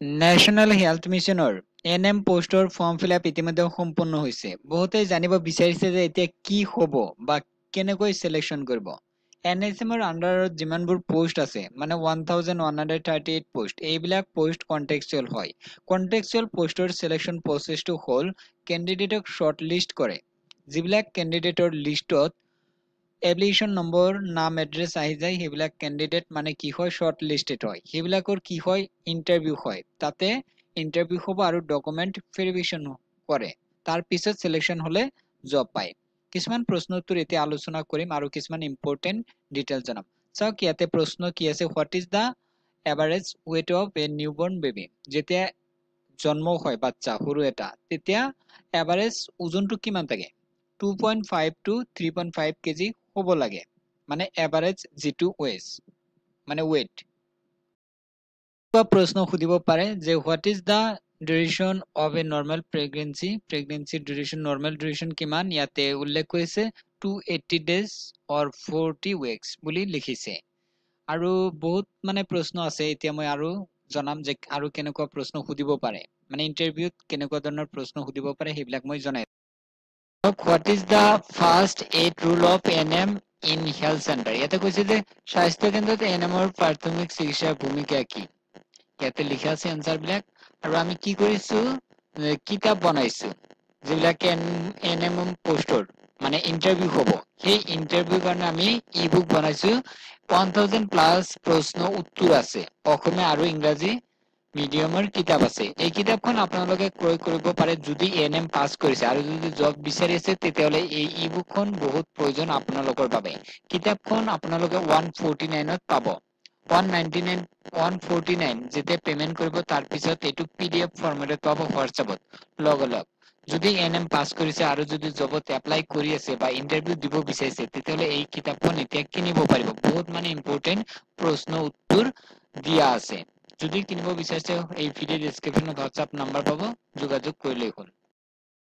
National health মিছনৰ NM পোষ্টৰ form fill up ইতিমধ্যে সম্পূৰ্ণ হৈছে। বহুতেই জানিব বিচাৰিছে যে এতিয়া কি হ'ব বা কেনেকৈ সিলেকশন কৰিব। এনএছএমৰ আন্ডাৰত যিমানবোৰ পোষ্ট আছে মানে 1138 পোষ্ট, এইবিলাক পোষ্ট কন্টেক্সচুৱেল হয়। কন্টেক্সচুৱেল পোষ্টৰ সিলেকশন প্ৰসেসটো হ'ল কেণ্ডিডেটক শৰ্ট লিষ্ট কৰে। যিবিলাক কেণ্ডিডেটৰ লিষ্টত এপ্লিকেশন নম্বৰ নাম এড্ৰেছ আহি যায় সেইবিলাক কেণ্ডিডেট মানে কি হয় শৰ্ট লিস্টেড হয়। সেইবিলাকৰ কি হয় ইন্টাৰভিউ হয়। তাতে ইন্টাৰভিউ হ'ব আৰু ডকুমেন্ট ভেৰিফিকেশন কৰে। তাৰ পিছত সিলেকশন হলে জব পায়। কিছুমান প্ৰশ্ন উত্তৰ এতিয়া আলোচনা কৰিম আৰু কিছুমান ইম্পৰ্টেন্ট ডিটেইলছ জনাম। চাওক ইয়াতে প্ৰশ্ন কি আছে, what is the average weight of a newborn baby. যেতিয়া জন্ম হয় বাচ্চা সৰু এটা, তেতিয়া এভাৰেজ ওজনটো কিমান থাকে? 2.5 to 3.5 কেজি হ'ব লাগে, মানে এভাৰেজ যিটো মানে ওয়েট। প্ৰশ্ন সুধিব পাৰে যে what is da duration of A normal pregnancy. Pregnancy duration normal duration কিমান? ইয়াতে উল্লেখ কৰিছে 280 ডেজ অৰ 40 উইকস বুলি লিখিছে। আৰু বহুত মানে প্ৰশ্ন আছে, এতিয়া মই আৰু জনাম যে আৰু কেনেকুৱা প্ৰশ্ন সুধিব পাৰে, মানে ইন্টাৰভিউত কেনেকুৱা ধৰণৰ প্ৰশ্ন সুধিব পাৰে সেইবিলাক মই জনাই। What is da first aid rule of NM in health centre. ইয়াতে কৈছে যে স্বাস্থ্য কেন্দ্ৰত এনএমৰ প্ৰাথমিক চিকিৎসাৰ ভূমিকা কি? ইয়াতে লিখা আছে এনসাৰ বিলাক। আৰু আমি কি কৰিছো, কিতাপ বনাইছো যিবিলাক এনএম পোষ্টৰ মানে ইন্টাৰভিউ হ'ব, সেই ইন্টাৰভিউৰ কাৰণে আমি ই বুক বনাইছো। 1000+ প্ৰশ্ন উত্তৰ আছে, অসমীয়া আৰু ইংৰাজী মিডিয়ামৰ কিতাপ আছে। এই কিতাপখন আপোনালোকে ক্ৰয় কৰিব পাৰে যদি এনএম পাছ কৰিছে, আৰু যদি জব বিচাৰি আছে তেতিয়াহলে এই ই বুকখন বহুত প্ৰয়োজন আপোনালোকৰ বাবে। কিতাপখন আপোনালোকে 149ত পাব। 149 যেতিয়া পেমেন্ট কৰিব তাৰ পিছত এইটো PDF ফৰ্মেটত পাব হোৱাটছএপত লগ। যদি এনএম পাছ কৰিছে আৰু যদি জবত এপ্লাই কৰি আছে বা ইন্টাৰভিউ দিব বিচাৰিছে তেতিয়াহলে এই কিতাপখন এতিয়া কিনিব পাৰিব। বহুত মানে ইম্পৰ্টেন্ট প্ৰশ্ন উত্তৰ দিয়া আছে। যদি কিনিব বিচাৰিছে এই ভিডিঅ ডেসক্ৰিপশনত হোৱাটছএপ নাম্বাৰ পাব, যোগাযোগ কৰিলেই হ'ল।